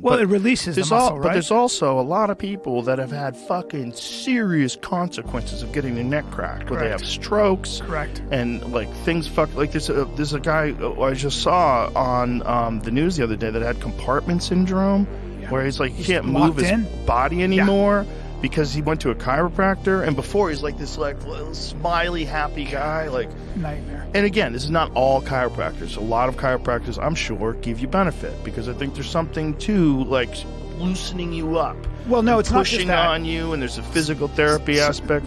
Well, it releases the muscle, right? But there's also a lot of people that have had fucking serious consequences of getting their neck cracked, where they have strokes, and like things like there's a guy I just saw on the news the other day that had compartment syndrome, where he's like he can't move his body anymore. Because he went to a chiropractor, and before he's like this like little smiley, happy guy, like nightmare. And again, this is not all chiropractors. A lot of chiropractors, I'm sure, give you benefit because I think there's something to like loosening you up. Well, no, it's not just pushing that. on you, and there's a physical therapy aspect.